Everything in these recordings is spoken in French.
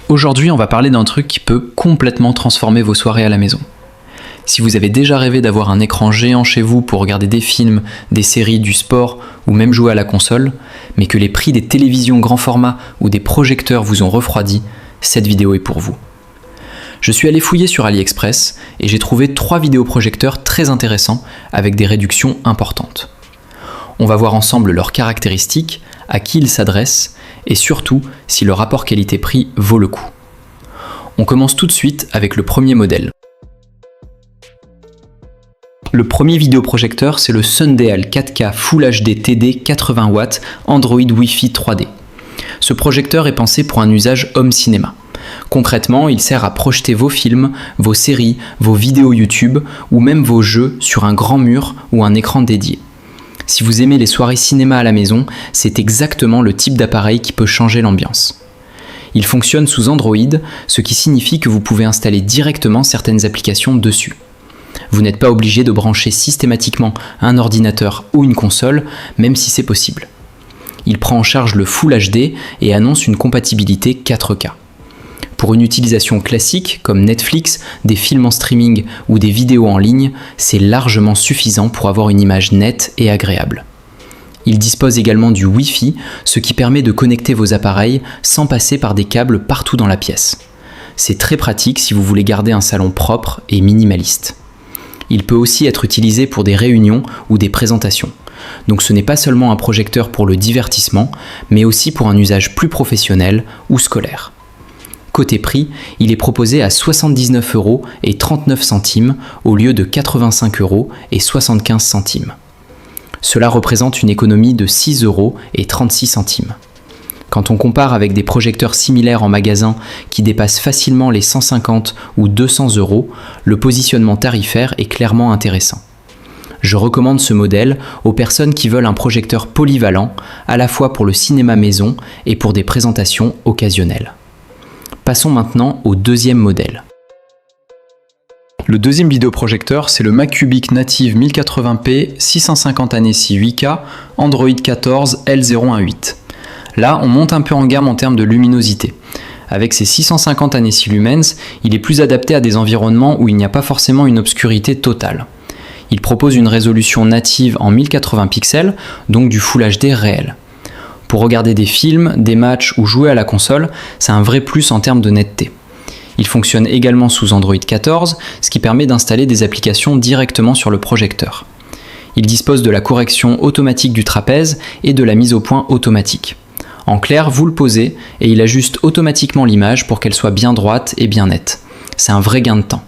Aujourd'hui, on va parler d'un truc qui peut complètement transformer vos soirées à la maison. Si vous avez déjà rêvé d'avoir un écran géant chez vous pour regarder des films, des séries, du sport ou même jouer à la console, mais que les prix des télévisions grand format ou des projecteurs vous ont refroidi, cette vidéo est pour vous. Je suis allé fouiller sur AliExpress et j'ai trouvé 3 vidéoprojecteurs très intéressants avec des réductions importantes. On va voir ensemble leurs caractéristiques, à qui ils s'adressent et surtout si le rapport qualité-prix vaut le coup. On commence tout de suite avec le premier modèle. Le premier vidéoprojecteur, c'est le Sundial 4K Full HD TD 80W Android Wi-Fi 3D. Ce projecteur est pensé pour un usage home cinéma. Concrètement, il sert à projeter vos films, vos séries, vos vidéos YouTube ou même vos jeux sur un grand mur ou un écran dédié. Si vous aimez les soirées cinéma à la maison, c'est exactement le type d'appareil qui peut changer l'ambiance. Il fonctionne sous Android, ce qui signifie que vous pouvez installer directement certaines applications dessus. Vous n'êtes pas obligé de brancher systématiquement un ordinateur ou une console, même si c'est possible. Il prend en charge le Full HD et annonce une compatibilité 4K. Pour une utilisation classique, comme Netflix, des films en streaming ou des vidéos en ligne, c'est largement suffisant pour avoir une image nette et agréable. Il dispose également du Wi-Fi, ce qui permet de connecter vos appareils sans passer par des câbles partout dans la pièce. C'est très pratique si vous voulez garder un salon propre et minimaliste. Il peut aussi être utilisé pour des réunions ou des présentations. Donc ce n'est pas seulement un projecteur pour le divertissement, mais aussi pour un usage plus professionnel ou scolaire. Côté prix, il est proposé à 79,39 € au lieu de 85,75 €. Cela représente une économie de 6,36 €. Quand on compare avec des projecteurs similaires en magasin qui dépassent facilement les 150 ou 200 €, le positionnement tarifaire est clairement intéressant. Je recommande ce modèle aux personnes qui veulent un projecteur polyvalent, à la fois pour le cinéma maison et pour des présentations occasionnelles. Passons maintenant au deuxième modèle. Le deuxième vidéoprojecteur, c'est le Maccubic Native 1080p 650 ANSI 8K Android 14 L018. Là, on monte un peu en gamme en termes de luminosité. Avec ses 650 ANSI lumens, il est plus adapté à des environnements où il n'y a pas forcément une obscurité totale. Il propose une résolution native en 1080 pixels, donc du Full HD réel. Pour regarder des films, des matchs ou jouer à la console, c'est un vrai plus en termes de netteté. Il fonctionne également sous Android 14, ce qui permet d'installer des applications directement sur le projecteur. Il dispose de la correction automatique du trapèze et de la mise au point automatique. En clair, vous le posez et il ajuste automatiquement l'image pour qu'elle soit bien droite et bien nette. C'est un vrai gain de temps.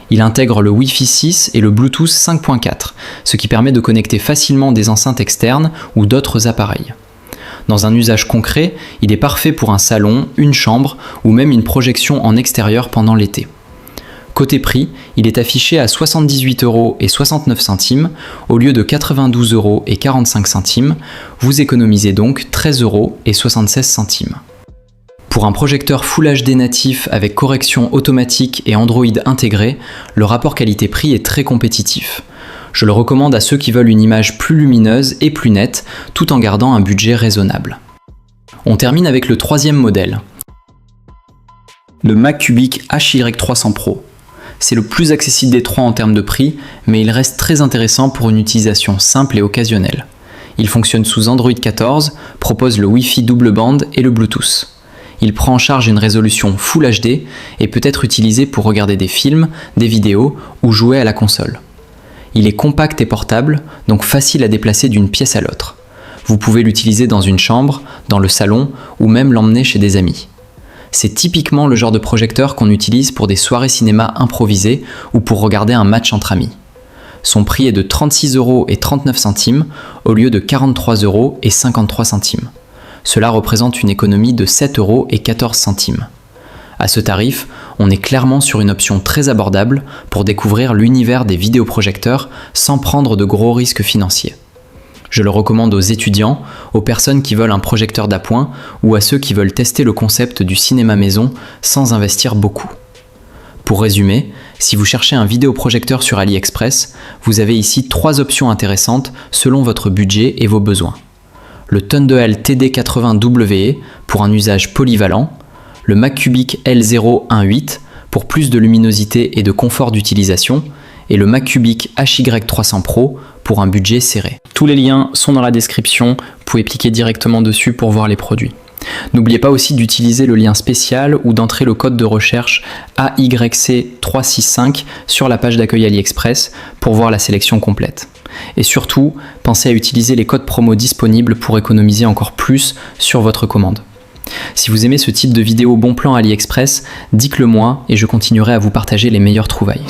Il intègre le Wi-Fi 6 et le Bluetooth 5.4, ce qui permet de connecter facilement des enceintes externes ou d'autres appareils. Dans un usage concret, il est parfait pour un salon, une chambre ou même une projection en extérieur pendant l'été. Côté prix, il est affiché à 78,69 € au lieu de 92,45 €. Vous économisez donc 13,76 €. Pour un projecteur Full HD natif avec correction automatique et Android intégré, le rapport qualité-prix est très compétitif. Je le recommande à ceux qui veulent une image plus lumineuse et plus nette, tout en gardant un budget raisonnable. On termine avec le troisième modèle. Le Maccubic HY300 Pro. C'est le plus accessible des trois en termes de prix, mais il reste très intéressant pour une utilisation simple et occasionnelle. Il fonctionne sous Android 14, propose le Wi-Fi double bande et le Bluetooth. Il prend en charge une résolution Full HD et peut être utilisé pour regarder des films, des vidéos ou jouer à la console. Il est compact et portable, donc facile à déplacer d'une pièce à l'autre. Vous pouvez l'utiliser dans une chambre, dans le salon ou même l'emmener chez des amis. C'est typiquement le genre de projecteur qu'on utilise pour des soirées cinéma improvisées ou pour regarder un match entre amis. Son prix est de 36,39 € au lieu de 43,53 €. Cela représente une économie de 7,14 €. À ce tarif, on est clairement sur une option très abordable pour découvrir l'univers des vidéoprojecteurs sans prendre de gros risques financiers. Je le recommande aux étudiants, aux personnes qui veulent un projecteur d'appoint ou à ceux qui veulent tester le concept du cinéma maison sans investir beaucoup. Pour résumer, si vous cherchez un vidéoprojecteur sur AliExpress, vous avez ici 3 options intéressantes selon votre budget et vos besoins. Le Sundial TD80WE pour un usage polyvalent, le Maccubic L018 pour plus de luminosité et de confort d'utilisation, et le Maccubic HY300 Pro pour un budget serré. Tous les liens sont dans la description, vous pouvez cliquer directement dessus pour voir les produits. N'oubliez pas aussi d'utiliser le lien spécial ou d'entrer le code de recherche AYC365 sur la page d'accueil AliExpress pour voir la sélection complète. Et surtout, pensez à utiliser les codes promo disponibles pour économiser encore plus sur votre commande. Si vous aimez ce type de vidéo bon plan AliExpress, dites-le moi et je continuerai à vous partager les meilleures trouvailles.